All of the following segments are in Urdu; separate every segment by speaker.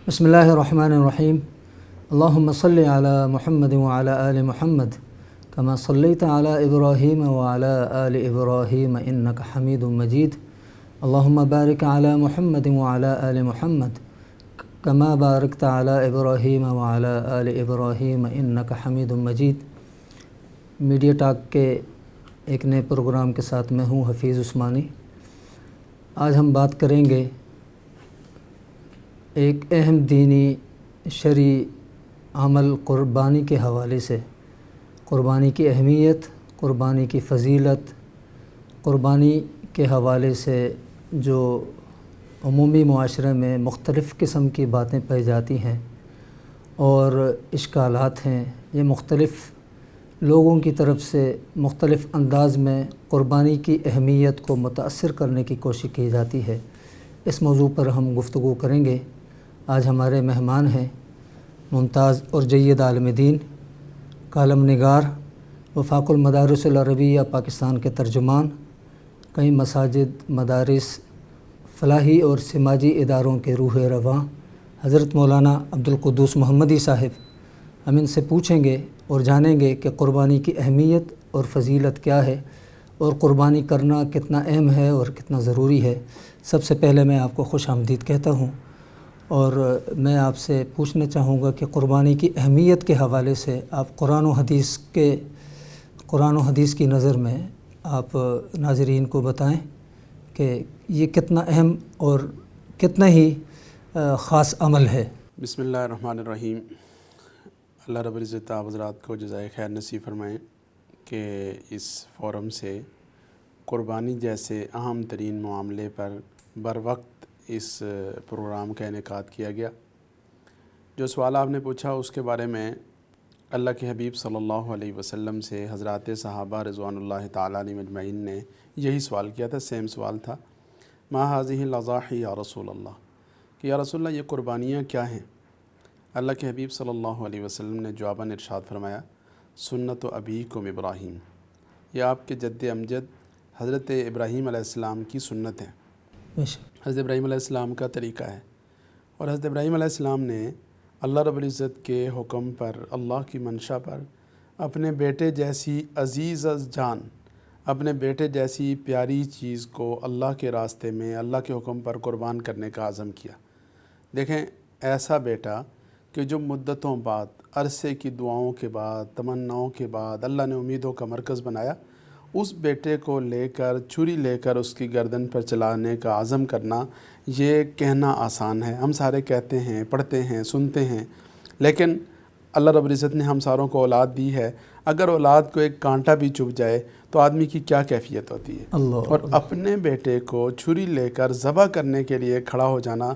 Speaker 1: بسم اللہ الرحمن الرحیم اللہم صلی علی محمد وعلی آل محمد کما صلیت علی ابراہیم وعلی آل ابراہیم انک حمید مجید اللہم بارک علی محمد وعلی آل محمد کما بارکت علی ابراہیم وعلی آل ابراہیم انک حمید مجید۔ میڈیا ٹاک کے ایک نئے پروگرام کے ساتھ میں ہوں حفیظ عثمانی۔ آج ہم بات کریں گے ایک اہم دینی شرعی عمل قربانی کے حوالے سے، قربانی کی اہمیت، قربانی کی فضیلت، قربانی کے حوالے سے جو عمومی معاشرے میں مختلف قسم کی باتیں پائی جاتی ہیں اور اشکالات ہیں، یہ مختلف لوگوں کی طرف سے مختلف انداز میں قربانی کی اہمیت کو متاثر کرنے کی کوشش کی جاتی ہے۔ اس موضوع پر ہم گفتگو کریں گے۔ آج ہمارے مہمان ہیں ممتاز اور جید عالم دین، کالم نگار، وفاق المدارس العربیہ پاکستان کے ترجمان، کئی مساجد، مدارس، فلاحی اور سماجی اداروں کے روح رواں، حضرت مولانا عبدالقدوس محمدی صاحب۔ ہم ان سے پوچھیں گے اور جانیں گے کہ قربانی کی اہمیت اور فضیلت کیا ہے اور قربانی کرنا کتنا اہم ہے اور کتنا ضروری ہے۔ سب سے پہلے میں آپ کو خوش آمدید کہتا ہوں اور میں آپ سے پوچھنا چاہوں گا کہ قربانی کی اہمیت کے حوالے سے آپ قرآن و حدیث کی نظر میں آپ ناظرین کو بتائیں کہ یہ کتنا اہم اور کتنا ہی خاص عمل ہے۔
Speaker 2: بسم اللہ الرحمن الرحیم۔ اللہ رب العزت آپ حضرات کو جزائے خیر نصیب فرمائیں کہ اس فورم سے قربانی جیسے اہم ترین معاملے پر بر وقت اس پروگرام کا انعقاد کیا گیا۔ جو سوال آپ نے پوچھا اس کے بارے میں اللہ کے حبیب صلی اللہ علیہ وسلم سے حضرات صحابہ رضوان اللہ تعالیٰ علیہم اجمعین نے یہی سوال کیا تھا، سیم سوال تھا، ما هذه الاضاحی یا رسول اللہ، کہ یا رسول اللہ یہ قربانیاں کیا ہیں؟ اللہ کے حبیب صلی اللہ علیہ وسلم نے جواباً ارشاد فرمایا، سنت ابیکم ابراہیم، یہ آپ کے جد امجد حضرت ابراہیم علیہ السلام کی سنت ہے، حضرت ابراہیم علیہ السلام کا طریقہ ہے۔ اور حضرت ابراہیم علیہ السلام نے اللہ رب العزت کے حکم پر، اللہ کی منشا پر، اپنے بیٹے جیسی عزیز از جان، اپنے بیٹے جیسی پیاری چیز کو اللہ کے راستے میں اللہ کے حکم پر قربان کرنے کا عزم کیا۔ دیکھیں ایسا بیٹا کہ جو مدتوں بعد، عرصے کی دعاؤں کے بعد، تمناؤں کے بعد اللہ نے امیدوں کا مرکز بنایا، اس بیٹے کو لے کر، چھری لے کر اس کی گردن پر چلانے کا عزم کرنا، یہ کہنا آسان ہے، ہم سارے کہتے ہیں، پڑھتے ہیں، سنتے ہیں، لیکن اللہ رب العزت نے ہم ساروں کو اولاد دی ہے، اگر اولاد کو ایک کانٹا بھی چبھ جائے تو آدمی کی کیا کیفیت ہوتی ہے۔ اور اپنے بیٹے کو چھری لے کر ذبح کرنے کے لیے کھڑا ہو جانا،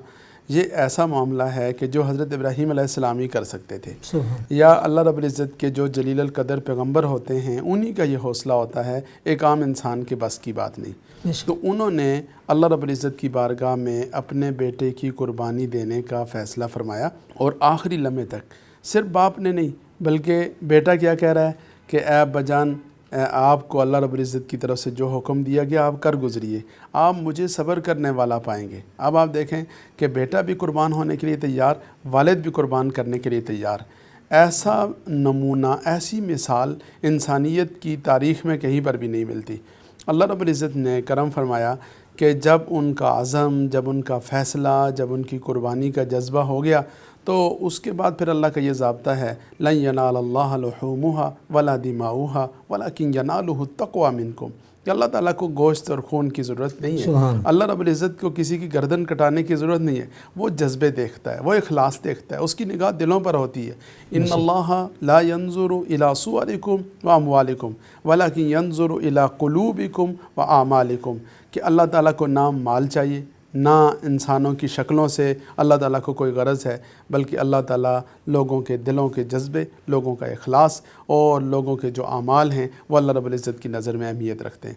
Speaker 2: یہ ایسا معاملہ ہے کہ جو حضرت ابراہیم علیہ السلام ہی کر سکتے تھے، یا اللہ رب العزت کے جو جلیل القدر پیغمبر ہوتے ہیں انہی کا یہ حوصلہ ہوتا ہے، ایک عام انسان کے بس کی بات نہیں۔ تو انہوں نے اللہ رب العزت کی بارگاہ میں اپنے بیٹے کی قربانی دینے کا فیصلہ فرمایا، اور آخری لمحے تک صرف باپ نے نہیں بلکہ بیٹا کیا کہہ رہا ہے کہ اے ابا جان، آپ کو اللہ رب العزت کی طرف سے جو حکم دیا گیا آپ کر گزریے، آپ مجھے صبر کرنے والا پائیں گے۔ اب آپ دیکھیں کہ بیٹا بھی قربان ہونے کے لیے تیار، والد بھی قربان کرنے کے لیے تیار۔ ایسا نمونہ، ایسی مثال انسانیت کی تاریخ میں کہیں پر بھی نہیں ملتی۔ اللہ رب العزت نے کرم فرمایا کہ جب ان کا عزم، جب ان کا فیصلہ، جب ان کی قربانی کا جذبہ ہو گیا تو اس کے بعد پھر اللہ کا یہ ضابطہ ہے، لن ینال اللہ لحومها ولا دماؤها ولکن ینالہ التقوی منکم، کہ اللہ تعالیٰ کو گوشت اور خون کی ضرورت نہیں ہے، اللہ رب العزت کو کسی کی گردن کٹانے کی ضرورت نہیں ہے، وہ جذبے دیکھتا ہے، وہ اخلاص دیکھتا ہے، اس کی نگاہ دلوں پر ہوتی ہے۔ ان اللہ لا ينظر الى صورکم واموالکم ولکن ينظر الى قلوبکم واعمالکم، کہ اللہ تعالیٰ کو نہ مال چاہیے، نہ انسانوں کی شکلوں سے اللہ تعالیٰ کو کوئی غرض ہے، بلکہ اللہ تعالیٰ لوگوں کے دلوں کے جذبے، لوگوں کا اخلاص اور لوگوں کے جو اعمال ہیں وہ اللہ رب العزت کی نظر میں اہمیت رکھتے ہیں۔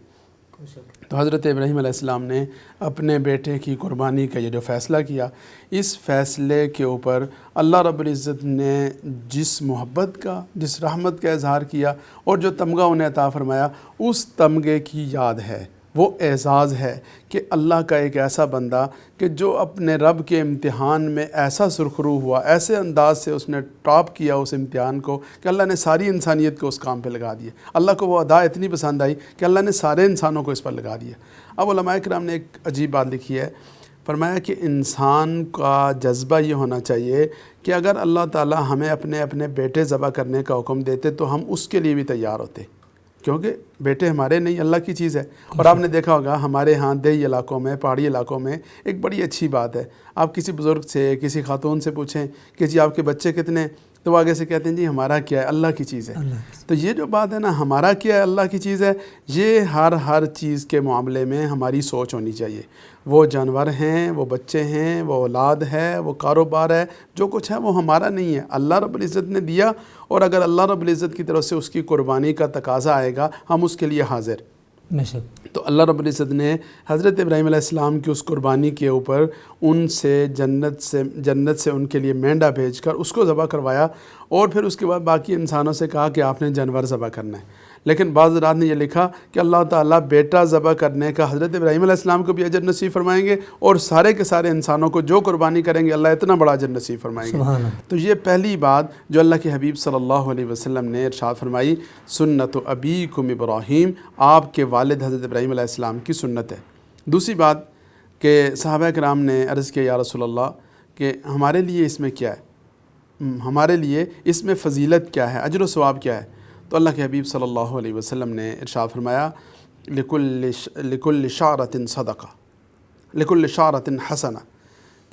Speaker 2: تو حضرت ابراہیم علیہ السلام نے اپنے بیٹے کی قربانی کا یہ جو فیصلہ کیا، اس فیصلے کے اوپر اللہ رب العزت نے جس محبت کا، جس رحمت کا اظہار کیا اور جو تمغہ انہیں عطا فرمایا، اس تمغے کی یاد ہے، وہ اعزاز ہے کہ اللہ کا ایک ایسا بندہ کہ جو اپنے رب کے امتحان میں ایسا سرخرو ہوا، ایسے انداز سے اس نے ٹاپ کیا اس امتحان کو کہ اللہ نے ساری انسانیت کو اس کام پہ لگا دیا۔ اللہ کو وہ ادا اتنی پسند آئی کہ اللہ نے سارے انسانوں کو اس پر لگا دیا۔ اب علماء کرام نے ایک عجیب بات لکھی ہے، فرمایا کہ انسان کا جذبہ یہ ہونا چاہیے کہ اگر اللہ تعالیٰ ہمیں اپنے بیٹے ذبح کرنے کا حکم دیتے تو ہم اس کے لیے بھی تیار ہوتے، کیونکہ بیٹے ہمارے نہیں، اللہ کی چیز ہے۔ اور آپ نے دیکھا ہوگا ہمارے ہاں دیہی علاقوں میں، پہاڑی علاقوں میں ایک بڑی اچھی بات ہے، آپ کسی بزرگ سے، کسی خاتون سے پوچھیں کہ جی آپ کے بچے کتنے، تو وہ آگے سے کہتے ہیں جی ہمارا کیا ہے، اللہ کی چیز ہے۔ تو یہ جو بات ہے نا، ہمارا کیا ہے، اللہ کی چیز ہے، یہ ہر چیز کے معاملے میں ہماری سوچ ہونی چاہیے۔ وہ جانور ہیں، وہ بچے ہیں، وہ اولاد ہے، وہ کاروبار ہے، جو کچھ ہے وہ ہمارا نہیں ہے، اللہ رب العزت نے دیا، اور اگر اللہ رب العزت کی طرف سے اس کی قربانی کا تقاضا آئے گا ہم اس کے لیے حاضر۔ تو اللہ رب العزت نے حضرت ابراہیم علیہ السلام کی اس قربانی کے اوپر ان سے جنت سے ان کے لیے مینڈا بھیج کر اس کو ذبح کروایا، اور پھر اس کے بعد باقی انسانوں سے کہا کہ آپ نے جانور ذبح کرنا ہے۔ لیکن بعض حضرات نے یہ لکھا کہ اللہ تعالیٰ بیٹا ذبح کرنے کا حضرت ابراہیم علیہ السلام کو بھی اجر نصیب فرمائیں گے، اور سارے کے سارے انسانوں کو جو قربانی کریں گے اللہ اتنا بڑا اجر نصیب فرمائیں گے۔ تو یہ پہلی بات جو اللہ کے حبیب صلی اللہ علیہ وسلم نے ارشاد فرمائی، سنت ابیکم ابراہیم، آپ کے والد حضرت ابراہیم علیہ السلام کی سنت ہے۔ دوسری بات کہ صحابہ کرام نے عرض کیا یا رسول اللہ کہ ہمارے لیے اس میں کیا ہے، ہمارے لیے اس میں فضیلت کیا ہے، اجر و ثواب کیا ہے؟ تو اللہ کے حبیب صلی اللہ علیہ وسلم نے ارشاد فرمایا، لکل شعرۃ صدقہ، لکل شعرۃ حسنہ،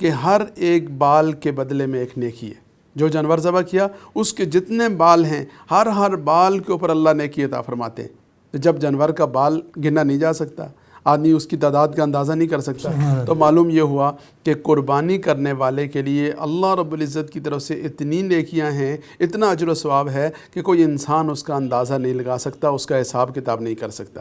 Speaker 2: کہ ہر ایک بال کے بدلے میں ایک نیکی ہے۔ جو جانور ذبح کیا اس کے جتنے بال ہیں ہر بال کے اوپر اللہ نیکی عطا فرماتے ہیں۔ جب جانور کا بال گنا نہیں جا سکتا، آدمی اس کی تعداد کا اندازہ نہیں کر سکتا، تو معلوم یہ ہوا کہ قربانی کرنے والے کے لیے اللہ رب العزت کی طرف سے اتنی نیکیاں ہیں، اتنا اجر و ثواب ہے کہ کوئی انسان اس کا اندازہ نہیں لگا سکتا، اس کا حساب کتاب نہیں کر سکتا۔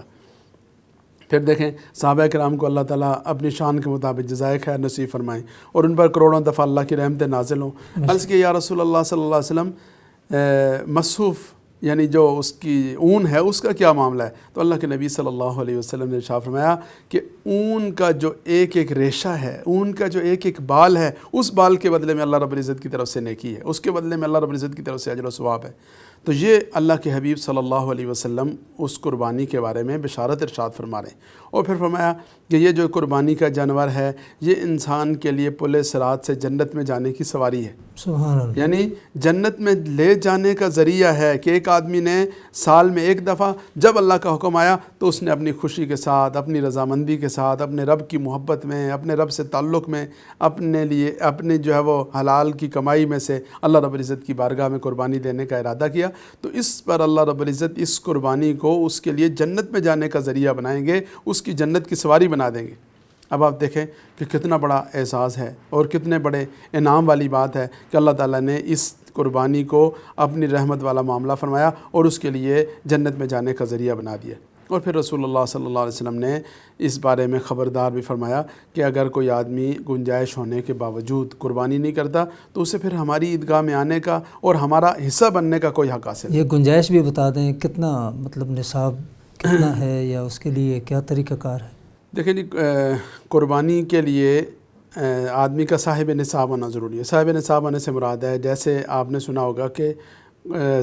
Speaker 2: پھر دیکھیں صحابہ کرام کو اللہ تعالیٰ اپنی شان کے مطابق جزائے خیر نصیب فرمائیں، اور ان پر کروڑوں دفعہ اللہ کی رحمتیں نازل ہوں۔ عرض کہ یا رسول اللہ صلی اللہ علیہ وسلم، مصحوف یعنی جو اس کی اون ہے اس کا کیا معاملہ ہے؟ تو اللہ کے نبی صلی اللہ علیہ وسلم نے ارشاد فرمایا کہ اون کا جو ایک ایک ریشہ ہے، اون کا جو ایک ایک بال ہے، اس بال کے بدلے میں اللہ رب العزت کی طرف سے نیکی ہے، اس کے بدلے میں اللہ رب العزت کی طرف سے اجر و ثواب ہے۔ تو یہ اللہ کے حبیب صلی اللہ علیہ وسلم اس قربانی کے بارے میں بشارت ارشاد فرما رہے ہیں، اور پھر فرمایا کہ یہ جو قربانی کا جانور ہے یہ انسان کے لیے پل صراط سے جنت میں جانے کی سواری ہے۔
Speaker 1: سبحان اللہ۔
Speaker 2: یعنی جنت میں لے جانے کا ذریعہ ہے کہ ایک آدمی نے سال میں ایک دفعہ جب اللہ کا حکم آیا تو اس نے اپنی خوشی کے ساتھ، اپنی رضامندی کے ساتھ، اپنے رب کی محبت میں، اپنے رب سے تعلق میں، اپنے لیے اپنے جو ہے وہ حلال کی کمائی میں سے اللہ رب العزت کی بارگاہ میں قربانی دینے کا ارادہ کیا، تو اس پر اللہ رب العزت اس قربانی کو اس کے لیے جنت میں جانے کا ذریعہ بنائیں گے، اس کی جنت کی سواری بنا دیں گے۔ اب آپ دیکھیں کہ کتنا بڑا اعزاز ہے اور کتنے بڑے انعام والی بات ہے کہ اللہ تعالیٰ نے اس قربانی کو اپنی رحمت والا معاملہ فرمایا اور اس کے لیے جنت میں جانے کا ذریعہ بنا دیا۔ اور پھر رسول اللہ صلی اللہ علیہ وسلم نے اس بارے میں خبردار بھی فرمایا کہ اگر کوئی آدمی گنجائش ہونے کے باوجود قربانی نہیں کرتا تو اسے پھر ہماری عیدگاہ میں آنے کا اور ہمارا حصہ بننے کا کوئی حق حاصل نہیں۔
Speaker 1: یہ گنجائش بھی بتا دیں کتنا مطلب نصاب کتنا ہے یا اس کے لیے کیا طریقہ کار ہے؟ دیکھیں
Speaker 2: جی، قربانی کے لیے آدمی کا صاحب نصاب ہونا ضروری ہے۔ صاحب نصاب ہونے سے مراد ہے، جیسے آپ نے سنا ہوگا کہ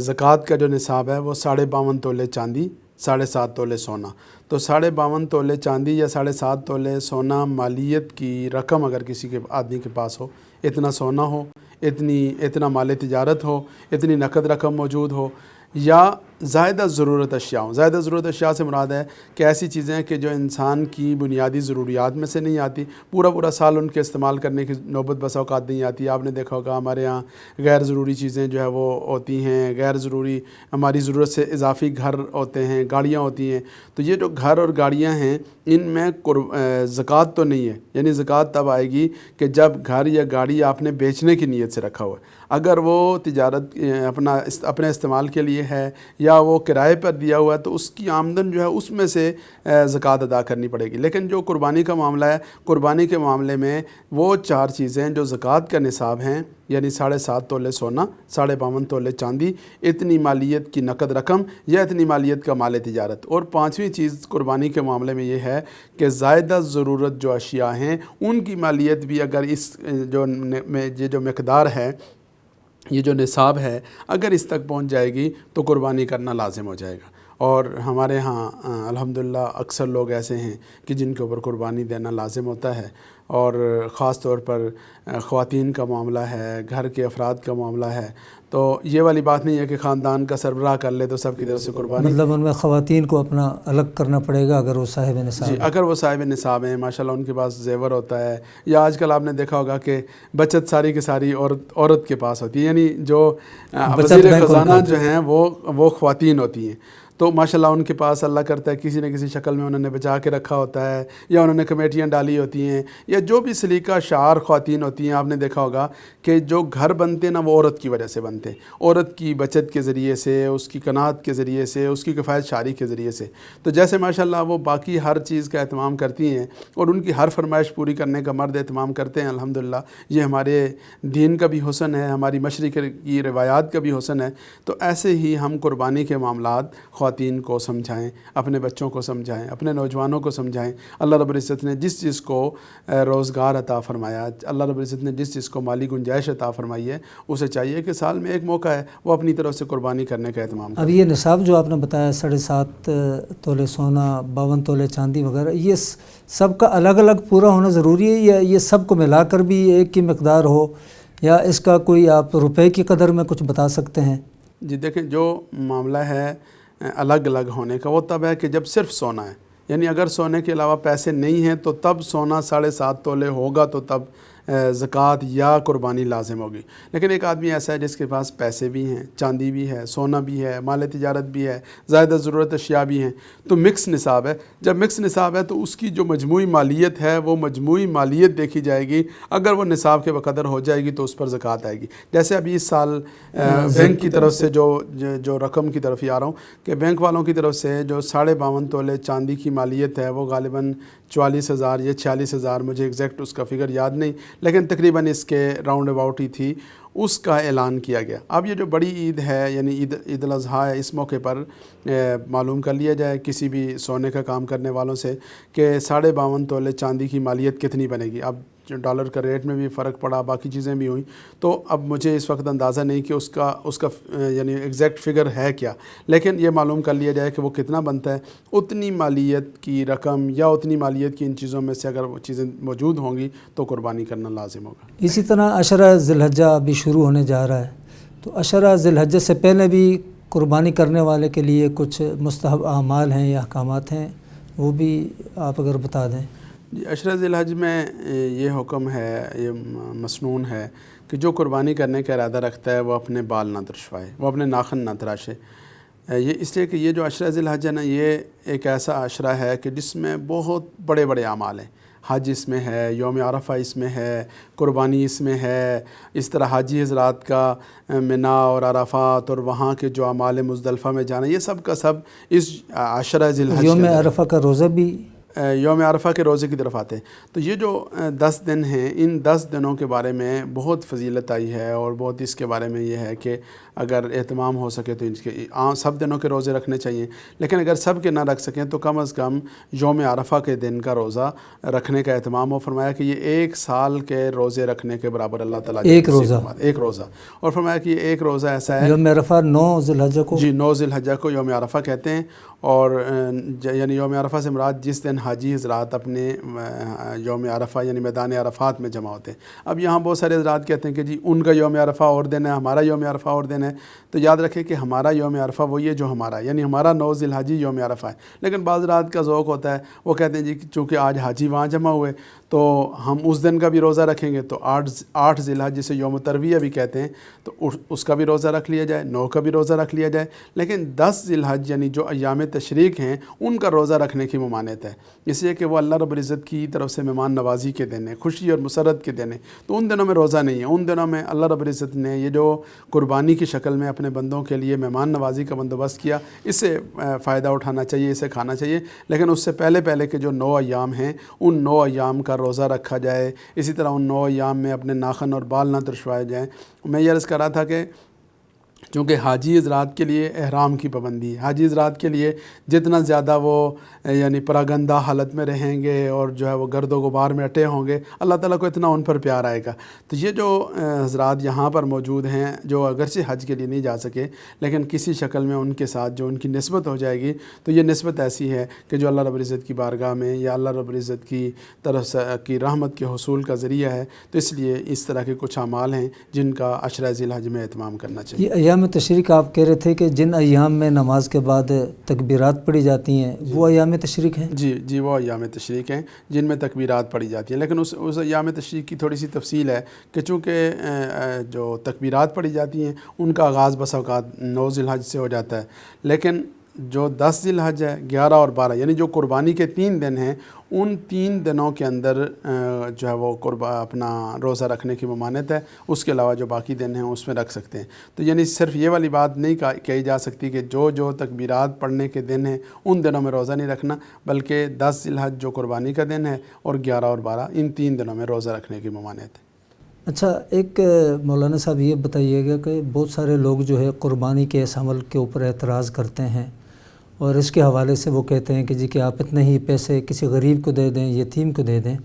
Speaker 2: زکوٰۃ کا جو نصاب ہے وہ 52.5 تولے چاندی، 7.5 تولے سونا۔ تو 52.5 تولے چاندی یا 7.5 تولے سونا مالیت کی رقم اگر کسی کے آدمی کے پاس ہو، اتنا سونا ہو، اتنا مال تجارت ہو، اتنی نقد رقم موجود ہو، یا زائدہ ضرورت اشیاء ہوں۔ زائدہ ضرورت اشیاء سے مراد ہے کہ ایسی چیزیں کہ جو انسان کی بنیادی ضروریات میں سے نہیں آتی، پورا سال ان کے استعمال کرنے کی نوبت بسا اوقات نہیں آتی۔ آپ نے دیکھا ہوگا ہمارے ہاں غیر ضروری چیزیں جو ہے وہ ہوتی ہیں، غیر ضروری ہماری ضرورت سے اضافی گھر ہوتے ہیں، گاڑیاں ہوتی ہیں۔ تو یہ جو گھر اور گاڑیاں ہیں ان میں زکوٰۃ تو نہیں ہے، یعنی زکوٰۃ تب آئے گی کہ جب گھر یا گاڑی آپ نے بیچنے کی نیت سے رکھا ہوا ہے۔ اگر وہ تجارت اپنے استعمال کے لیے ہے یا یا وہ کرائے پر دیا ہوا ہے تو اس کی آمدن جو ہے اس میں سے زکوٰۃ ادا کرنی پڑے گی۔ لیکن جو قربانی کا معاملہ ہے، قربانی کے معاملے میں وہ 4 چیزیں جو زکوٰۃ کا نصاب ہیں، یعنی 7.5 تولے سونا، 52.5 تولے چاندی، اتنی مالیت کی نقد رقم یا اتنی مالیت کا مال تجارت، اور 5ویں چیز قربانی کے معاملے میں یہ ہے کہ زائدہ ضرورت جو اشیاء ہیں ان کی مالیت بھی اگر اس جو مقدار ہے، یہ جو نصاب ہے، اگر اس تک پہنچ جائے گی تو قربانی کرنا لازم ہو جائے گا۔ اور ہمارے ہاں الحمدللہ اکثر لوگ ایسے ہیں کہ جن کے اوپر قربانی دینا لازم ہوتا ہے، اور خاص طور پر خواتین کا معاملہ ہے، گھر کے افراد کا معاملہ ہے، تو یہ والی بات نہیں ہے کہ خاندان کا سربراہ کر لے تو سب کی طرف سے قربانی،
Speaker 1: مطلب ان میں خواتین کو اپنا الگ کرنا پڑے گا اگر وہ صاحب نصاب
Speaker 2: جی، اگر وہ صاحب نصاب ہیں، ماشاءاللہ ان کے پاس زیور ہوتا ہے، یا آج کل آپ نے دیکھا ہوگا کہ بچت ساری کی ساری عورت کے پاس ہوتی ہے، یعنی جو وزیر خزانہ جو ہیں وہ خواتین ہوتی ہیں، تو ماشاءاللہ ان کے پاس اللہ کرتا ہے کسی نہ کسی شکل میں انہوں نے بچا کے رکھا ہوتا ہے، یا انہوں نے کمیٹیاں ڈالی ہوتی ہیں، یا جو بھی سلیقہ شعار خواتین ہوتی ہیں۔ آپ نے دیکھا ہوگا کہ جو گھر بنتے ہیں نا وہ عورت کی وجہ سے بنتے ہیں، عورت کی بچت کے ذریعے سے، اس کی قناعت کے ذریعے سے، اس کی کفایت شعاری کے ذریعے سے۔ تو جیسے ماشاءاللہ وہ باقی ہر چیز کا اہتمام کرتی ہیں اور ان کی ہر فرمائش پوری کرنے کا مرد اہتمام کرتے ہیں، الحمدللہ یہ ہمارے دین کا بھی حسن ہے، ہماری مشرق کی روایات کا بھی حسن ہے۔ تو ایسے ہی ہم قربانی کے معاملات خواتین کو سمجھائیں، اپنے بچوں کو سمجھائیں، اپنے نوجوانوں کو سمجھائیں۔ اللہ رب العزت نے جس چیز کو روزگار عطا فرمایا، اللہ رب العزت نے جس چیز کو مالی گنجائش عطا فرمائی ہے، اسے چاہیے کہ سال میں ایک موقع ہے وہ اپنی طرف سے قربانی کرنے کا اہتمام کرے۔
Speaker 1: اب یہ نصاب جو آپ نے بتایا 7.5 تولے سونا، 52 تولے چاندی وغیرہ، یہ سب کا الگ الگ پورا ہونا ضروری ہے، یا یہ سب کو ملا کر بھی ایک کی مقدار ہو، یا اس کا کوئی آپ روپے کی قدر میں کچھ بتا سکتے ہیں؟
Speaker 2: جی دیکھیں، جو معاملہ ہے الگ الگ ہونے کا وہ تب ہے کہ جب صرف سونا ہے، یعنی اگر سونے کے علاوہ پیسے نہیں ہیں تو تب سونا 7.5 تولے ہوگا تو تب زکوٰۃ یا قربانی لازم ہوگی۔ لیکن ایک آدمی ایسا ہے جس کے پاس پیسے بھی ہیں، چاندی بھی ہے، سونا بھی ہے، مال تجارت بھی ہے، زائدہ ضرورت اشیاء بھی ہیں، تو مکس نصاب ہے۔ جب مکس نصاب ہے تو اس کی جو مجموعی مالیت ہے وہ مجموعی مالیت دیکھی جائے گی، اگر وہ نصاب کے بقدر ہو جائے گی تو اس پر زکوٰۃ آئے گی۔ جیسے ابھی اس سال بینک کی طرف سے جو رقم کی طرف ہی آ رہا ہوں کہ بینک والوں کی طرف سے جو 52.5 تولے چاندی کی مالیت ہے وہ غالباً 44,000 یا 46,000، مجھے ایگزیکٹ اس کا فگر یاد نہیں، لیکن تقریباً اس کے راؤنڈ اباؤٹ ہی تھی، اس کا اعلان کیا گیا۔ اب یہ جو بڑی عید ہے، یعنی عید الاضحیٰ ہے، اس موقع پر معلوم کر لیا جائے کسی بھی سونے کا کام کرنے والوں سے کہ 52.5 تولے چاندی کی مالیت کتنی بنے گی۔ اب ڈالر کا ریٹ میں بھی فرق پڑا، باقی چیزیں بھی ہوئیں، تو اب مجھے اس وقت اندازہ نہیں کہ اس کا یعنی ایگزیکٹ فگر ہے کیا، لیکن یہ معلوم کر لیا جائے کہ وہ کتنا بنتا ہے۔ اتنی مالیت کی رقم یا اتنی مالیت کی ان چیزوں میں سے اگر وہ چیزیں موجود ہوں گی تو قربانی کرنا لازم ہوگا۔
Speaker 1: اسی طرح عشرہ ذی الحجہ ابھی شروع ہونے جا رہا ہے، تو عشرہ ذی الحجہ سے پہلے بھی قربانی کرنے والے کے لیے کچھ مستحب اعمال ہیں یا احکامات ہیں، وہ بھی آپ اگر بتا دیں۔
Speaker 2: جی، عشرہ ذی الحجہ میں یہ حکم ہے، یہ مسنون ہے کہ جو قربانی کرنے کا ارادہ رکھتا ہے وہ اپنے بال نہ ترشوائے، وہ اپنے ناخن نہ تراشے۔ یہ اس لیے کہ یہ جو عشرہ ذی الحجہ نا، یہ ایک ایسا عشرہ ہے کہ جس میں بہت بڑے بڑے اعمال ہیں۔ حج اس میں ہے، یوم عرفہ اس میں ہے، قربانی اس میں ہے، اس طرح حاجی حضرات کا منا اور عرفات اور وہاں کے جو اعمال مزدلفہ میں جانا، یہ سب کا سب اس عشرہ ذی الحجہ
Speaker 1: یوم عرفہ کا روزہ بھی
Speaker 2: یوم عرفہ کے روزے کی طرف آتے ہیں۔ تو یہ جو 10 دن ہیں، ان 10 دنوں کے بارے میں بہت فضیلت آئی ہے، اور بہت اس کے بارے میں یہ ہے کہ اگر اہتمام ہو سکے تو اس کے سب دنوں کے روزے رکھنے چاہیے، لیکن اگر سب کے نہ رکھ سکیں تو کم از کم یوم عرفہ کے دن کا روزہ رکھنے کا اہتمام ہو۔ فرمایا کہ یہ 1 سال کے روزے رکھنے کے برابر اللہ تعالیٰ
Speaker 1: ایک
Speaker 2: روزہ، اور فرمایا کہ یہ ایک روزہ ایسا ہے،
Speaker 1: یوم عرفہ 9 ذی الحجہ کو،
Speaker 2: جی 9 ذی الحجہ کو یوم عرفہ کہتے ہیں، اور یعنی یوم عرفہ سے مراد جس دن حاجی حضرات اپنے یوم عرفہ یعنی میدان عرفات میں جمع ہوتے ہیں۔ اب یہاں بہت سارے حضرات کہتے ہیں کہ جی ان کا یوم عرفہ اور دن ہے، ہمارا یوم عرفہ اور دن ہے، تو یاد رکھیں کہ ہمارا یوم عرفہ وہی ہے جو ہمارا، یعنی ہمارا 9 ذی الحجہ یوم عرفہ ہے۔ لیکن بعض حضرات کا ذوق ہوتا ہے، وہ کہتے ہیں جی چونکہ آج حاجی وہاں جمع ہوئے تو ہم اس دن کا بھی روزہ رکھیں گے، تو 8 ذی الحجہ جسے یوم ترویہ بھی کہتے ہیں، تو اس کا بھی روزہ رکھ لیا جائے، 9 کا بھی روزہ رکھ لیا جائے۔ لیکن 10 ذی الحجہ یعنی جو ایام تشریق ہیں ان کا روزہ رکھنے کی ممانعت ہے، اس لیے کہ وہ اللہ رب العزت کی طرف سے مہمان نوازی کے دن ہیں، خوشی اور مسرت کے دن ہیں، تو ان دنوں میں روزہ نہیں ہے۔ ان دنوں میں اللہ رب العزت نے یہ جو قربانی کی شکل میں اپنے بندوں کے لیے مہمان نوازی کا بندوبست کیا، اس سے فائدہ اٹھانا چاہیے، اسے کھانا چاہیے، لیکن اس سے پہلے کے جو 9 ایام ہیں ان 9 ایام کا روزہ رکھا جائے۔ اسی طرح ان 9 ایام میں اپنے ناخن اور بال نہ ترشوائے جائیں۔ میں یہ عرض کر رہا تھا کہ چونکہ حاجی حضرات کے لیے احرام کی پابندی ہے، حاجی حضرات کے لیے جتنا زیادہ وہ یعنی پراگندہ حالت میں رہیں گے اور جو ہے وہ گرد و غبار میں اٹے ہوں گے، اللہ تعالیٰ کو اتنا ان پر پیار آئے گا۔ تو یہ جو حضرات یہاں پر موجود ہیں جو اگرچہ حج کے لیے نہیں جا سکے لیکن کسی شکل میں ان کے ساتھ جو ان کی نسبت ہو جائے گی، تو یہ نسبت ایسی ہے کہ جو اللہ رب العزت کی بارگاہ میں یا اللہ رب العزت کی طرف سے کی رحمت کے حصول کا ذریعہ ہے۔ تو اس لیے اس طرح کے کچھ اعمال ہیں جن کا عشرہ ذی الحج میں اہتمام کرنا چاہیے۔
Speaker 1: یہ ایام تشریق آپ کہہ رہے تھے کہ جن ایام میں نماز کے بعد تکبیرات پڑھی جاتی ہیں وہ ایام تشریق ہیں؟
Speaker 2: جی وہ ایام تشریق ہیں جن میں تکبیرات پڑھی جاتی ہیں، لیکن اس ایام تشریق کی تھوڑی سی تفصیل ہے کہ چونکہ جو تکبیرات پڑھی جاتی ہیں ان کا آغاز بس اوقات 9 ذی الحج سے ہو جاتا ہے، لیکن جو 10 ذی الحج ہے، 11 اور 12 یعنی جو قربانی کے 3 دن ہیں، ان 3 دنوں کے اندر جو ہے وہ اپنا روزہ رکھنے کی ممانعت ہے۔ اس کے علاوہ جو باقی دن ہیں اس میں رکھ سکتے ہیں۔ تو یعنی صرف یہ والی بات نہیں کہی جا سکتی کہ جو تکبیرات پڑھنے کے دن ہیں ان دنوں میں روزہ نہیں رکھنا، بلکہ 10 ذی الحج جو قربانی کا دن ہے اور 11 اور 12 ان 3 دنوں میں روزہ رکھنے کی ممانعت ہے۔
Speaker 1: اچھا، ایک مولانا صاحب یہ بتائیے گا کہ بہت سارے لوگ جو ہے قربانی کے اس عمل کے اوپر اعتراض کرتے ہیں اور اس کے حوالے سے وہ کہتے ہیں کہ جی کہ آپ اتنے ہی پیسے کسی غریب کو دے دیں، یتیم کو دے دیں،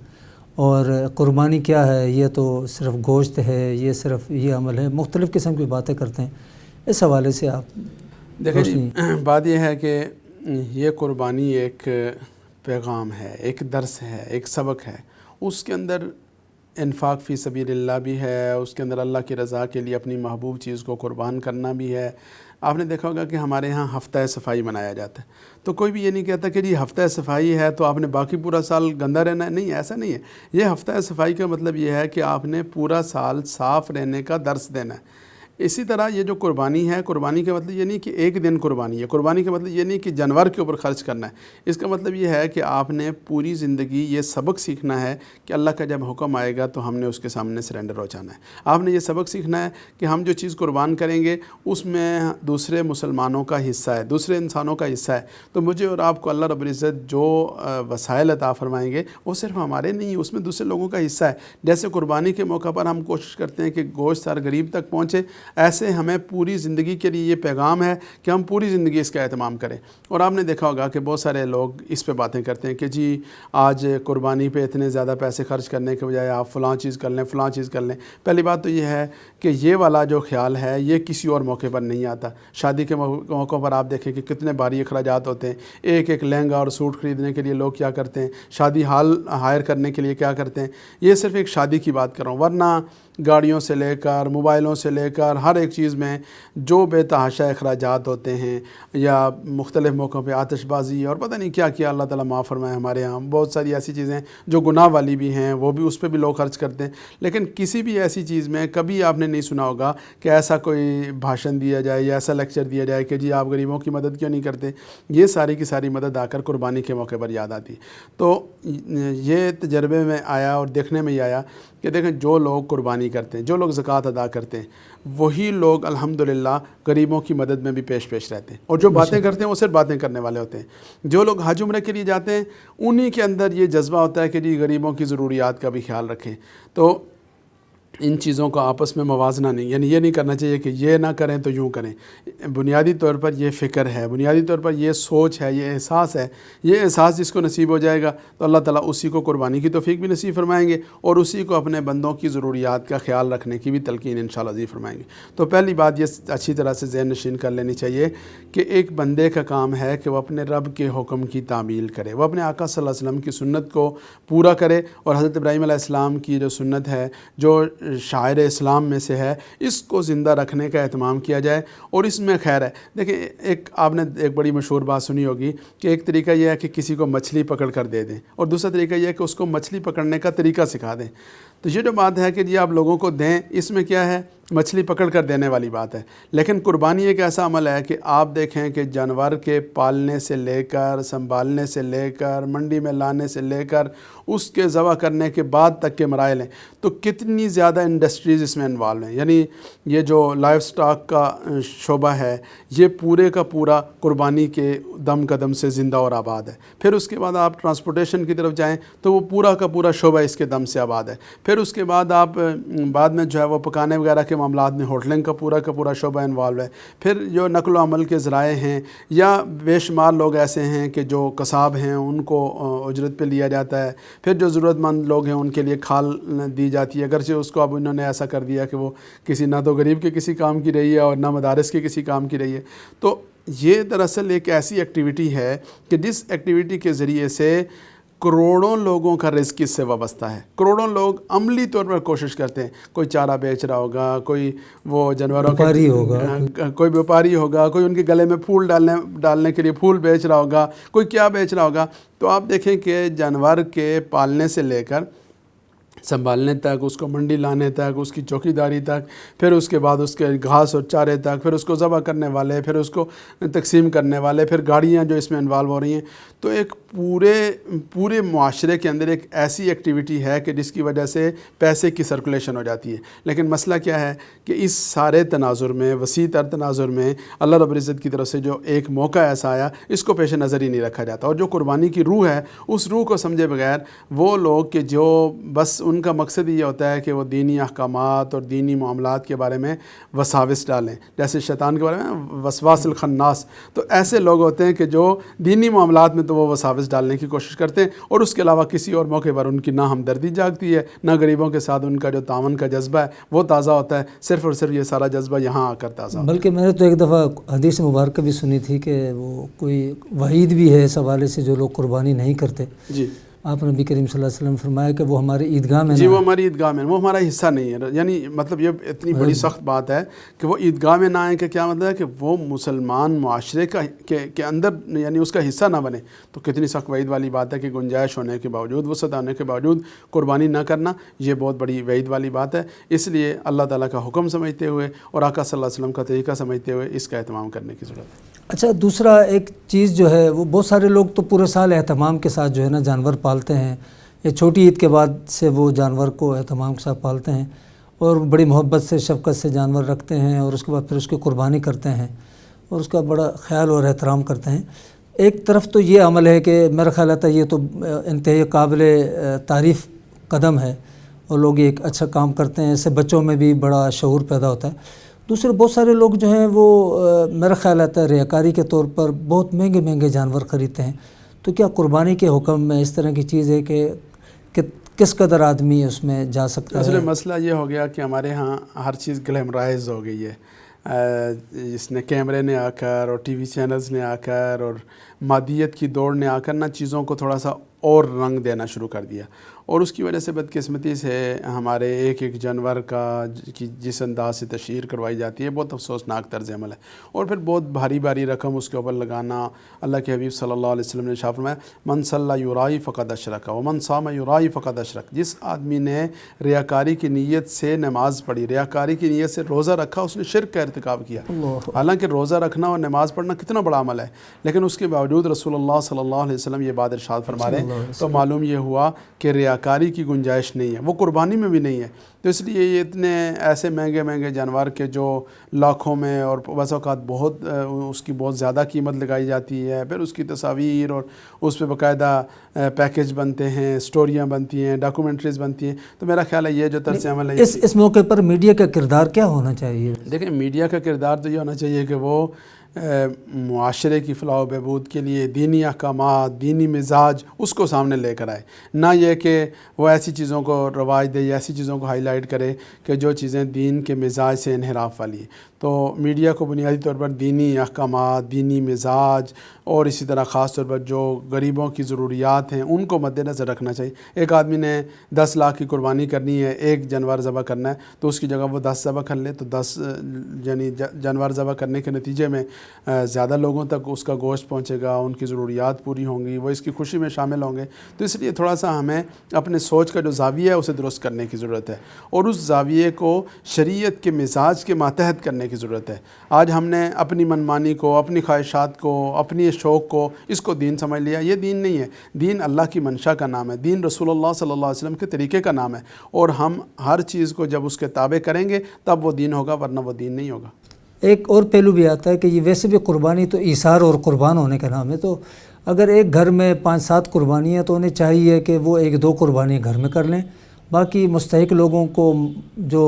Speaker 1: اور قربانی کیا ہے، یہ تو صرف گوشت ہے، یہ صرف یہ عمل ہے، مختلف قسم کی باتیں کرتے ہیں۔ اس حوالے سے آپ
Speaker 2: دیکھیں جی، بات یہ ہے کہ یہ قربانی ایک پیغام ہے، ایک درس ہے، ایک سبق ہے، اس کے اندر انفاق فی سبیل اللہ بھی ہے، اس کے اندر اللہ کی رضا کے لیے اپنی محبوب چیز کو قربان کرنا بھی ہے۔ آپ نے دیکھا ہوگا کہ ہمارے ہاں ہفتہ صفائی منایا جاتا ہے، تو کوئی بھی یہ نہیں کہتا کہ جی ہفتہ صفائی ہے تو آپ نے باقی پورا سال گندہ رہنا ہے، نہیں، ایسا نہیں ہے۔ یہ ہفتہ صفائی کا مطلب یہ ہے کہ آپ نے پورا سال صاف رہنے کا درس دینا ہے۔ اسی طرح یہ جو قربانی ہے، قربانی کا مطلب یہ نہیں کہ ایک دن قربانی ہے، قربانی کا مطلب یہ نہیں کہ جانور کے اوپر خرچ کرنا ہے۔ اس کا مطلب یہ ہے کہ آپ نے پوری زندگی یہ سبق سیکھنا ہے کہ اللہ کا جب حکم آئے گا تو ہم نے اس کے سامنے سرنڈر ہو جانا ہے۔ آپ نے یہ سبق سیکھنا ہے کہ ہم جو چیز قربان کریں گے اس میں دوسرے مسلمانوں کا حصہ ہے، دوسرے انسانوں کا حصہ ہے، تو مجھے اور آپ کو اللہ رب العزت جو وسائل عطا فرمائیں گے وہ صرف ہمارے نہیں، اس میں دوسرے لوگوں کا حصہ ہے۔ جیسے قربانی کے موقع پر ہم کوشش کرتے ہیں کہ گوشت ہر غریب تک پہنچے، ایسے ہمیں پوری زندگی کے لیے یہ پیغام ہے کہ ہم پوری زندگی اس کا اہتمام کریں۔ اور آپ نے دیکھا ہوگا کہ بہت سارے لوگ اس پہ باتیں کرتے ہیں کہ جی آج قربانی پہ اتنے زیادہ پیسے خرچ کرنے کے بجائے آپ فلاں چیز کر لیں، فلاں چیز کر لیں۔ پہلی بات تو یہ ہے کہ یہ والا جو خیال ہے یہ کسی اور موقع پر نہیں آتا۔ شادی کے موقع پر آپ دیکھیں کہ کتنے بھاری اخراجات ہوتے ہیں، ایک لہنگا اور سوٹ خریدنے کے لیے لوگ کیا کرتے ہیں، شادی ہال ہائر کرنے کے لیے کیا کرتے ہیں۔ یہ صرف ایک شادی کی بات کر رہا ہوں، ورنہ گاڑیوں سے لے کر موبائلوں سے لے کر ہر ایک چیز میں جو بے تحاشا اخراجات ہوتے ہیں، یا مختلف موقعوں پہ آتش بازی اور پتہ نہیں کیا کیا، اللہ تعالیٰ معاف فرمائے، ہمارے یہاں بہت ساری ایسی چیزیں جو گناہ والی بھی ہیں، وہ بھی اس پہ بھی لوگ خرچ کرتے ہیں۔ لیکن کسی بھی ایسی چیز میں کبھی آپ نے نہیں سنا ہوگا کہ ایسا کوئی بھاشن دیا جائے یا ایسا لیکچر دیا جائے کہ جی آپ غریبوں کی مدد کیوں نہیں کرتے۔ یہ ساری کی ساری مدد آ کر قربانی کے موقع پر یاد آتی۔ تو یہ تجربے میں آیا اور دیکھنے میں یہ آیا کہ دیکھیں جو لوگ قربانی کرتے ہیں، جو لوگ زکوٰۃ ادا کرتے ہیں، وہی لوگ الحمدللہ غریبوں کی مدد میں بھی پیش رہتے ہیں، اور جو باتیں کرتے ہیں وہ صرف باتیں کرنے والے ہوتے ہیں۔ جو لوگ حج عمرے کے لیے جاتے ہیں انہی کے اندر یہ جذبہ ہوتا ہے کہ جی غریبوں کی ضروریات کا بھی خیال رکھیں۔ تو ان چیزوں کا آپس میں موازنہ نہیں، یعنی یہ نہیں کرنا چاہیے کہ یہ نہ کریں تو یوں کریں۔ بنیادی طور پر یہ فکر ہے، بنیادی طور پر یہ سوچ ہے، یہ احساس ہے۔ یہ احساس جس کو نصیب ہو جائے گا تو اللہ تعالیٰ اسی کو قربانی کی توفیق بھی نصیب فرمائیں گے، اور اسی کو اپنے بندوں کی ضروریات کا خیال رکھنے کی بھی تلقین انشاءاللہ عزیز فرمائیں گے۔ تو پہلی بات یہ اچھی طرح سے ذہن نشین کر لینی چاہیے کہ ایک بندے کا کام ہے کہ وہ اپنے رب کے حکم کی تعمیل کرے، وہ اپنے آقا صلی اللہ علیہ وسلم کی سنت کو پورا کرے، اور حضرت ابراہیم علیہ السلام کی جو سنت ہے، جو شاعر اسلام میں سے ہے، اس کو زندہ رکھنے کا اہتمام کیا جائے، اور اس میں خیر ہے۔ دیکھیں آپ نے ایک بڑی مشہور بات سنی ہوگی کہ ایک طریقہ یہ ہے کہ کسی کو مچھلی پکڑ کر دے دیں، اور دوسرا طریقہ یہ ہے کہ اس کو مچھلی پکڑنے کا طریقہ سکھا دیں۔ تو یہ جو بات ہے کہ جی آپ لوگوں کو دیں، اس میں کیا ہے، مچھلی پکڑ کر دینے والی بات ہے۔ لیکن قربانی ایک ایسا عمل ہے کہ آپ دیکھیں کہ جانور کے پالنے سے لے کر، سنبھالنے سے لے کر، منڈی میں لانے سے لے کر، اس کے ذبح کرنے کے بعد تک کے مراحل ہیں، تو کتنی زیادہ انڈسٹریز اس میں انوالو ہیں۔ یعنی یہ جو لائف سٹاک کا شعبہ ہے، یہ پورے کا پورا قربانی کے دم قدم سے زندہ اور آباد ہے۔ پھر اس کے بعد آپ ٹرانسپورٹیشن کی طرف جائیں تو وہ پورا کا پورا شعبہ اس کے دم سے آباد ہے۔ پھر اس کے بعد آپ بعد میں جو ہے وہ پکانے وغیرہ کے معاملات میں ہوٹلنگ کا پورا شعبہ انوالو ہے۔ پھر جو نقل و حمل کے ذرائع ہیں، یا بے شمار لوگ ایسے ہیں کہ جو قصاب ہیں، ان کو اجرت پہ لیا جاتا ہے۔ پھر جو ضرورت مند لوگ ہیں ان کے لیے کھال دی جاتی ہے، اگرچہ اس کو اب انہوں نے ایسا کر دیا کہ وہ کسی نہ تو غریب کے کسی کام کی رہی ہے اور نہ مدارس کے کسی کام کی رہی ہے۔ تو یہ دراصل ایک ایسی ایکٹیویٹی ہے کہ جس ایکٹیویٹی کے ذریعے سے کروڑوں لوگوں کا رزق اس سے وابستہ ہے۔ کروڑوں لوگ عملی طور پر کوشش کرتے ہیں، کوئی چارہ بیچ رہا ہوگا، کوئی وہ جانوروں
Speaker 1: بیپاری ہوگا،
Speaker 2: کوئی بیپاری ہوگا، کوئی ان کے گلے میں پھول ڈالنے کے لیے پھول بیچ رہا ہوگا، کوئی کیا بیچ رہا ہوگا۔ تو آپ دیکھیں کہ جانور کے پالنے سے لے کر سنبھالنے تک، اس کو منڈی لانے تک، اس کی چوکی داری تک، پھر اس کے بعد اس کے گھاس اور چارے تک، پھر اس کو ذبح کرنے والے، پھر اس کو تقسیم کرنے والے، پھر گاڑیاں جو اس میں انوالو ہو رہی ہیں، تو ایک پورے معاشرے کے اندر ایک ایسی ایکٹیویٹی ہے کہ جس کی وجہ سے پیسے کی سرکولیشن ہو جاتی ہے۔ لیکن مسئلہ کیا ہے کہ اس سارے تناظر میں، وسیع تر تناظر میں، اللہ رب العزت کی طرف سے جو ایک موقع ایسا آیا، اس کو پیش نظر ہی نہیں رکھا جاتا۔ اور جو قربانی کی روح ہے، اس روح کو سمجھے بغیر وہ لوگ کہ جو بس ان کا مقصد یہ ہوتا ہے کہ وہ دینی احکامات اور دینی معاملات کے بارے میں وساوس ڈالیں، جیسے شیطان کے بارے میں وسواس الخناس، تو ایسے لوگ ہوتے ہیں کہ جو دینی معاملات میں تو وہ وساوس ڈالنے کی کوشش کرتے ہیں، اور اس کے علاوہ کسی اور موقع پر ان کی نہ ہمدردی جاگتی ہے، نہ غریبوں کے ساتھ ان کا جو تعاون کا جذبہ ہے وہ تازہ ہوتا ہے۔ صرف اور صرف یہ سارا جذبہ یہاں آ کر تازہ ہوتا ہے۔
Speaker 1: بلکہ میں نے تو ایک دفعہ حدیث مبارکہ بھی سنی تھی کہ وہ کوئی وعید بھی ہے اس حوالے سے جو لوگ قربانی نہیں کرتے۔
Speaker 2: جی،
Speaker 1: آپ نبی کریم صلی اللہ علیہ وسلم فرمایا کہ وہ ہماری عیدگاہ میں
Speaker 2: جی، وہ ہماری عیدگاہ میں، وہ ہمارا حصہ نہیں ہے۔ یعنی مطلب یہ اتنی بڑی سخت بات ہے کہ وہ عیدگاہ میں نہ آئیں، کہ کیا مطلب ہے کہ وہ مسلمان معاشرے کے اندر یعنی اس کا حصہ نہ بنے۔ تو کتنی سخت وعید والی بات ہے کہ گنجائش ہونے کے باوجود، وسعت ہونے کے باوجود قربانی نہ کرنا، یہ بہت بڑی وعید والی بات ہے۔ اس لیے اللہ تعالیٰ کا حکم سمجھتے ہوئے اور آقا صلی اللہ علیہ وسلم کا طریقہ سمجھتے ہوئے اس کا اہتمام کرنے کی ضرورت ہے۔
Speaker 1: اچھا، دوسرا ایک چیز جو ہے، وہ بہت سارے لوگ تو پورے سال اہتمام کے ساتھ جو ہے نا جانور پالتے ہیں، یہ چھوٹی عید کے بعد سے وہ جانور کو اہتمام کے ساتھ پالتے ہیں اور بڑی محبت سے، شفقت سے جانور رکھتے ہیں، اور اس کے بعد پھر اس کی قربانی کرتے ہیں اور اس کا بڑا خیال اور احترام کرتے ہیں۔ ایک طرف تو یہ عمل ہے کہ میرا خیال آتا ہے یہ تو انتہائی قابل تعریف قدم ہے، اور لوگ ایک اچھا کام کرتے ہیں، اس سے بچوں میں بھی بڑا شعور پیدا ہوتا ہے۔ دوسرے بہت سارے لوگ جو ہیں وہ میرا خیال آتا ہے ریاکاری کے طور پر بہت مہنگے جانور خریدتے ہیں۔ تو کیا قربانی کے حکم میں اس طرح کی چیز ہے کہ کس قدر آدمی اس میں جا سکتا ہے؟
Speaker 2: اصل مسئلہ یہ ہو گیا کہ ہمارے ہاں ہر چیز گلیمرائز ہو گئی ہے۔ اس نے کیمرے نے آ کر اور ٹی وی چینلز نے آ کر اور مادیت کی دوڑ نے آ کر نہ چیزوں کو تھوڑا سا اور رنگ دینا شروع کر دیا، اور اس کی وجہ سے بدقسمتی سے ہمارے ایک جانور کا جس انداز سے تشہیر کروائی جاتی ہے، بہت افسوسناک طرز عمل ہے، اور پھر بہت بھاری رقم اس کے اوپر لگانا۔ اللہ کے حبیب صلی اللہ علیہ وسلم نے ارشاد فرمایا، من صلی یرائی فقد اشرک ومن صام یرائی فقد اشرک۔ جس آدمی نے ریاکاری کی نیت سے نماز پڑھی، ریاکاری کی نیت سے روزہ رکھا، اس نے شرک کا ارتکاب کیا۔ حالانکہ روزہ رکھنا اور نماز پڑھنا کتنا بڑا عمل ہے، لیکن اس کے باوجود رسول اللہ صلی اللہ علیہ وسلم یہ بات ارشاد فرما رہے ہیں، تو معلوم یہ ہوا کہ ریاکاری کی گنجائش نہیں ہے، وہ قربانی میں بھی نہیں ہے۔ تو اس لیے یہ اتنے ایسے مہنگے جانور کے جو لاکھوں میں اور بعض اوقات بہت اس کی بہت زیادہ قیمت لگائی جاتی ہے، پھر اس کی تصاویر اور اس پہ باقاعدہ پیکج بنتے ہیں، سٹوریاں بنتی ہیں، ڈاکومنٹریز بنتی ہیں۔ تو میرا خیال ہے یہ جو طرز عمل ہے،
Speaker 1: اس موقع پر میڈیا کا کردار کیا ہونا چاہیے؟
Speaker 2: دیکھیں، میڈیا کا کردار تو یہ ہونا چاہیے کہ وہ معاشرے کی فلاح و بہبود کے لیے دینی احکامات، دینی مزاج اس کو سامنے لے کر آئے، نہ یہ کہ وہ ایسی چیزوں کو رواج دے یا ایسی چیزوں کو ہائی لائٹ کرے کہ جو چیزیں دین کے مزاج سے انحراف والی ہیں۔ تو تو میڈیا کو بنیادی طور پر دینی احکامات، دینی مزاج اور اسی طرح خاص طور پر جو غریبوں کی ضروریات ہیں ان کو مد نظر رکھنا چاہیے۔ ایک آدمی نے 10 لاکھ کی قربانی کرنی ہے، ایک جانور ذبح کرنا ہے، تو اس کی جگہ وہ 10 ذبح کر لے، تو 10 یعنی جانور ذبح کرنے کے نتیجے میں زیادہ لوگوں تک اس کا گوشت پہنچے گا، ان کی ضروریات پوری ہوں گی، وہ اس کی خوشی میں شامل ہوں گے۔ تو اس لیے تھوڑا سا ہمیں اپنے سوچ کا جو زاویہ ہے اسے درست کرنے کی ضرورت ہے، اور اس زاویے کو شریعت کے مزاج کے ماتحت کرنے کی ضرورت ہے۔ آج ہم نے اپنی منمانی کو، اپنی خواہشات کو، اپنی شوق کو، اس کو دین سمجھ لیا۔ یہ دین نہیں ہے، دین اللہ کی منشا کا نام ہے، دین رسول اللہ صلی اللہ علیہ وسلم کے طریقے کا نام ہے، اور ہم ہر چیز کو جب اس کے تابع کریں گے تب وہ دین ہوگا، ورنہ وہ دین نہیں ہوگا۔
Speaker 1: ایک اور پہلو بھی آتا ہے کہ یہ ویسے بھی قربانی تو ایثار اور قربان ہونے کا نام ہے، تو اگر ایک گھر میں 5-7 قربانیاں تو انہیں چاہیے کہ وہ 1-2 قربانیاں گھر میں کر لیں، باقی مستحق لوگوں کو جو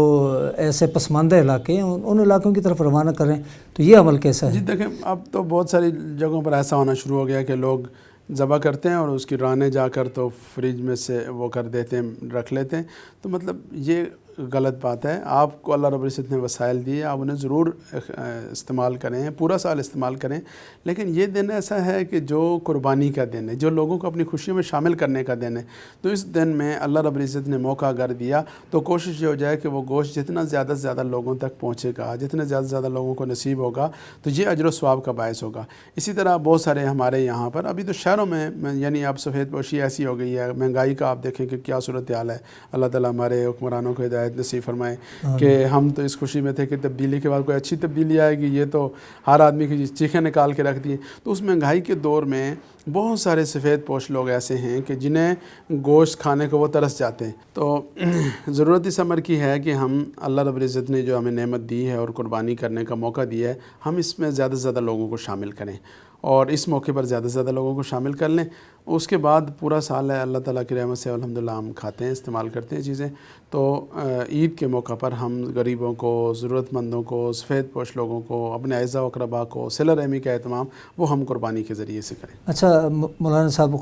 Speaker 1: ایسے پسماندہ علاقے ہیں ان علاقوں کی طرف روانہ کریں۔ تو یہ عمل کیسا ہے؟
Speaker 2: جی دیکھیں، اب تو بہت ساری جگہوں پر ایسا ہونا شروع ہو گیا کہ لوگ ذبح کرتے ہیں اور اس کی رانیں جا کر تو فریج میں سے وہ کر دیتے ہیں، رکھ لیتے ہیں۔ تو مطلب یہ غلط بات ہے۔ آپ کو اللہ رب العزت نے وسائل دیے، آپ انہیں ضرور استعمال کریں، پورا سال استعمال کریں، لیکن یہ دن ایسا ہے کہ جو قربانی کا دن ہے، جو لوگوں کو اپنی خوشیوں میں شامل کرنے کا دن ہے، تو اس دن میں اللہ رب العزت نے موقع اگر دیا تو کوشش یہ ہو جائے کہ وہ گوشت جتنا زیادہ سے زیادہ لوگوں تک پہنچے گا، جتنے زیادہ سے زیادہ لوگوں کو نصیب ہوگا، تو یہ اجر و ثواب کا باعث ہوگا۔ اسی طرح بہت سارے ہمارے یہاں پر ابھی تو شہروں میں یعنی اب سفید پوشی ایسی ہو گئی ہے، مہنگائی کا آپ دیکھیں کہ کیا صورتحال ہے۔ اللہ تعالیٰ ہمارے حکمرانوں کو ہدایت نصیب فرمائے کہ ہم تو اس خوشی میں تھے کہ تبدیلی کے بعد کوئی اچھی تبدیلی آئے گی، یہ تو ہر آدمی کی چیخیں نکال کے رکھ دی۔ تو اس مہنگائی کے دور میں بہت سارے سفید پوش لوگ ایسے ہیں کہ جنہیں گوشت کھانے کو وہ ترس جاتے ہیں۔ تو ضرورت اس امر کی ہے کہ ہم اللہ رب العزت نے جو ہمیں نعمت دی ہے اور قربانی کرنے کا موقع دیا ہے، ہم اس میں زیادہ سے زیادہ لوگوں کو شامل کریں، اور اس موقع پر زیادہ سے زیادہ لوگوں کو شامل کر لیں۔ اس کے بعد پورا سال ہے، اللہ تعالیٰ کی رحمت سے الحمدللہ ہم کھاتے ہیں، استعمال کرتے ہیں چیزیں۔ تو عید کے موقع پر ہم غریبوں کو، ضرورت مندوں کو، سفید پوش لوگوں کو، اپنے اعزاء و اقربا کو صلہ رحمی کا اہتمام وہ ہم قربانی کے ذریعے سے کریں۔
Speaker 1: اچھا مولانا صاحب،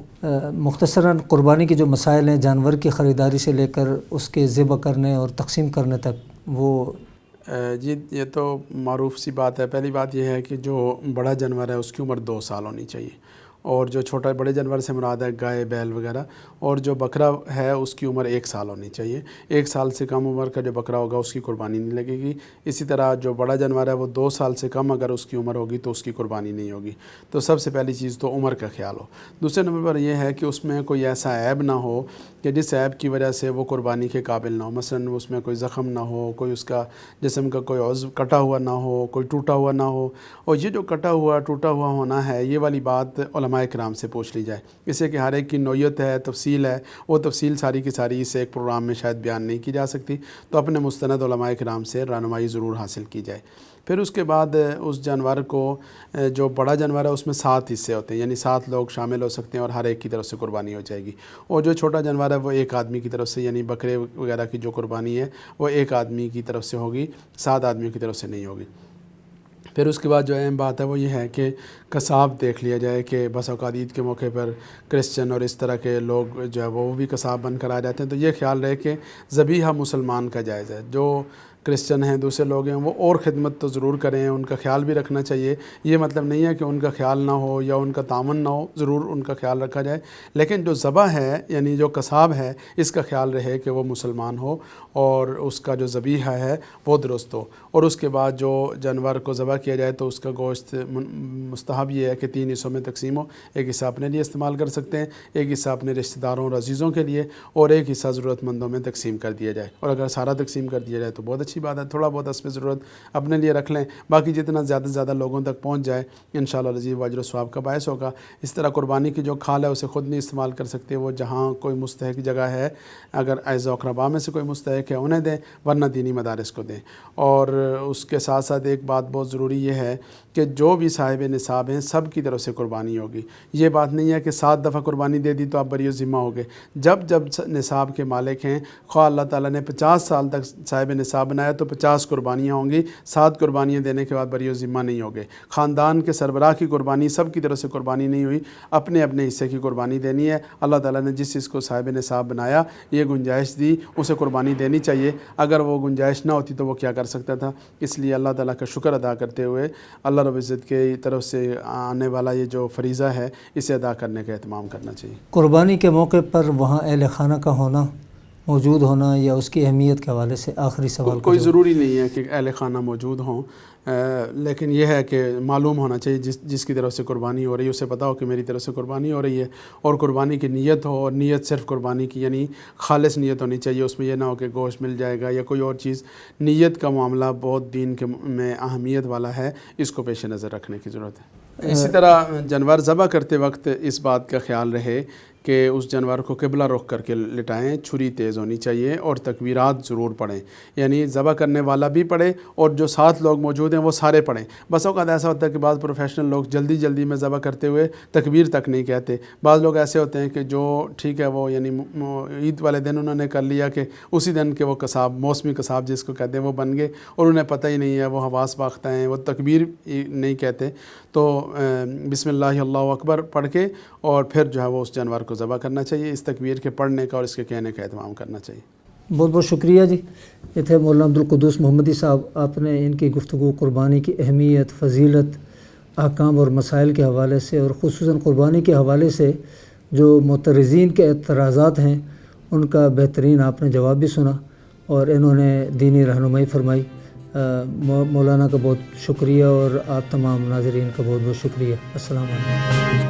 Speaker 1: مختصراً قربانی کے جو مسائل ہیں جانور کی خریداری سے لے کر اس کے ذبح کرنے اور تقسیم کرنے تک، وہ
Speaker 2: جی یہ تو معروف سی بات ہے۔ پہلی بات یہ ہے کہ جو بڑا جانور ہے اس کی عمر 2 سال ہونی چاہیے، اور جو چھوٹا بڑے جانور سے مراد ہے گائے، بیل وغیرہ، اور جو بکرا ہے اس کی عمر 1 سال ہونی چاہیے۔ 1 سال سے کم عمر کا جو بکرا ہوگا اس کی قربانی نہیں لگے گی۔ اسی طرح جو بڑا جانور ہے وہ 2 سال سے کم اگر اس کی عمر ہوگی تو اس کی قربانی نہیں ہوگی۔ تو سب سے پہلی چیز تو عمر کا خیال ہو۔ دوسرے نمبر پر یہ ہے کہ اس میں کوئی ایسا عیب نہ ہو کہ جس عیب کی وجہ سے وہ قربانی کے قابل نہ ہو، مثلاً اس میں کوئی زخم نہ ہو، کوئی اس کا جسم کا کوئی عضو کٹا ہوا نہ ہو، کوئی ٹوٹا ہوا نہ ہو۔ اور یہ جو کٹا ہوا ٹوٹا ہوا ہونا ہے، یہ والی بات علماء کرام سے پوچھ لی جائے، اس سے کہ ہر ایک کی نوعیت ہے، تفصیل ہے، وہ تفصیل ساری کی ساری اس ایک پروگرام میں شاید بیان نہیں کی جا سکتی، تو اپنے مستند علماء کرام سے رہنمائی ضرور حاصل کی جائے۔ پھر اس کے بعد اس جانور کو، جو بڑا جانور ہے اس میں 7 حصے ہوتے ہیں، یعنی 7 لوگ شامل ہو سکتے ہیں اور ہر ایک کی طرف سے قربانی ہو جائے گی۔ اور جو چھوٹا جانور ہے وہ 1 آدمی کی طرف سے، یعنی بکرے وغیرہ کی جو قربانی ہے وہ 1 آدمی کی طرف سے ہوگی، 7 آدمیوں کی طرف سے نہیں ہوگی۔ پھر اس کے بعد جو اہم بات ہے وہ یہ ہے کہ قصاب دیکھ لیا جائے کہ بس اوقات عید کے موقع پر کرسچن اور اس طرح کے لوگ جو ہے وہ بھی قصاب بن کر آ جاتے ہیں، تو یہ خیال رہے کہ ذبیحہ مسلمان کا جائز ہے۔ جو کرسچن ہیں، دوسرے لوگ ہیں، وہ اور خدمت تو ضرور کریں، ان کا خیال بھی رکھنا چاہیے۔ یہ مطلب نہیں ہے کہ ان کا خیال نہ ہو یا ان کا تعاون نہ ہو، ضرور ان کا خیال رکھا جائے، لیکن جو ذبح ہے یعنی جو قصاب ہے اس کا خیال رہے کہ وہ مسلمان ہو اور اس کا جو ذبیحہ ہے وہ درست ہو۔ اور اس کے بعد جو جانور کو ذبح کیا جائے تو اس کا گوشت مستحب یہ ہے کہ 3 حصوں میں تقسیم ہو۔ ایک حصہ اپنے لیے استعمال کر سکتے ہیں، ایک حصہ اپنے رشتہ داروں اور عزیزوں کے لیے، اور ایک حصہ ضرورت مندوں میں تقسیم کر دیا جائے۔ اور اگر سارا تقسیم کر دیا جائے تو بہت اچھی بات ہے، تھوڑا بہت اس میں ضرورت اپنے لیے رکھ لیں، باقی جتنا زیادہ سے زیادہ لوگوں تک پہنچ جائے انشاءاللہ العزیز وہ اجر و ثواب کا باعث ہوگا۔ اس طرح قربانی کی جو کھال ہے اسے خود نہیں استعمال کر سکتے، وہ جہاں کوئی مستحق جگہ ہے، اگر اعزاء و اقرباء میں سے کوئی مستحق ہے انہیں دیں، ورنہ دینی مدارس کو دیں۔ اور اس کے ساتھ ساتھ ایک بات بہت ضروری یہ ہے کہ جو بھی صاحب نصاب ہیں سب کی طرف سے قربانی ہوگی۔ یہ بات نہیں ہے کہ 7 دفعہ قربانی دے دی تو آپ بری ذمہ ہو گئے۔ جب نصاب کے مالک ہیں، خواہ اللہ تعالیٰ نے 50 سال تک صاحب نصاب بنائے بنایا تو 50 قربانیاں ہوں گی، 7 قربانیاں دینے کے بعد بری و ذمہ نہیں ہوگے۔ خاندان کے سربراہ کی قربانی سب کی طرف سے قربانی نہیں ہوئی، اپنے اپنے حصے کی قربانی دینی ہے۔ اللہ تعالیٰ نے جس چیز کو صاحب نصاب بنایا، یہ گنجائش دی، اسے قربانی دینی چاہیے۔ اگر وہ گنجائش نہ ہوتی تو وہ کیا کر سکتا تھا؟ اس لیے اللہ تعالیٰ کا شکر ادا کرتے ہوئے اللہ رب العزت کی طرف سے آنے والا یہ جو فریضہ ہے اسے ادا کرنے کا اہتمام کرنا چاہیے۔
Speaker 1: قربانی کے موقع پر وہاں اہل خانہ کا ہونا، موجود ہونا، یا اس کی اہمیت کے حوالے سے آخری سوال
Speaker 2: کوئی ضروری نہیں ہے کہ اہل خانہ موجود ہوں، لیکن یہ ہے کہ معلوم ہونا چاہیے جس کی طرف سے قربانی ہو رہی ہے اسے پتہ ہو کہ میری طرف سے قربانی ہو رہی ہے، اور قربانی کی نیت ہو، اور نیت صرف قربانی کی یعنی خالص نیت ہونی چاہیے، اس میں یہ نہ ہو کہ گوشت مل جائے گا یا کوئی اور چیز۔ نیت کا معاملہ بہت دین کے میں اہمیت والا ہے، اس کو پیش نظر رکھنے کی ضرورت ہے۔ اسی طرح جانور ذبح کرتے وقت اس بات کا خیال رہے کہ اس جانور کو قبلہ رخ کر کے لٹائیں، چھری تیز ہونی چاہیے اور تکبیرات ضرور پڑھیں، یعنی ذبح کرنے والا بھی پڑھے اور جو 7 لوگ موجود ہیں وہ سارے پڑھیں۔ بس اوقات ایسا ہوتا ہے کہ بعض پروفیشنل لوگ جلدی جلدی میں ذبح کرتے ہوئے تکبیر تک نہیں کہتے۔ بعض لوگ ایسے ہوتے ہیں کہ جو ٹھیک ہے وہ یعنی عید والے دن انہوں نے کر لیا کہ اسی دن کے وہ قصاب، موسمی قصاب جس کو کہتے ہیں، وہ بن گئے اور انہیں پتہ ہی نہیں ہے، وہ حواس باختہ ہیں، وہ تکبیر نہیں کہتے۔ تو بسم اللہ اللہ اکبر پڑھ کے اور پھر جو ہے وہ اس جانور کو ذبح کرنا چاہیے۔ اس تکبیر کے پڑھنے کا اور اس کے کہنے کا اہتمام کرنا چاہیے۔
Speaker 1: بہت بہت شکریہ جی۔ یہ تھے مولانا عبدالقدوس محمدی صاحب، آپ نے ان کی گفتگو قربانی کی اہمیت، فضیلت، احکام اور مسائل کے حوالے سے، اور خصوصاً قربانی کے حوالے سے جو معترضین کے اعتراضات ہیں ان کا بہترین آپ نے جواب بھی سنا، اور انہوں نے دینی رہنمائی فرمائی۔ مولانا کا بہت شکریہ، اور آپ تمام ناظرین کا بہت بہت شکریہ۔ السلام علیکم۔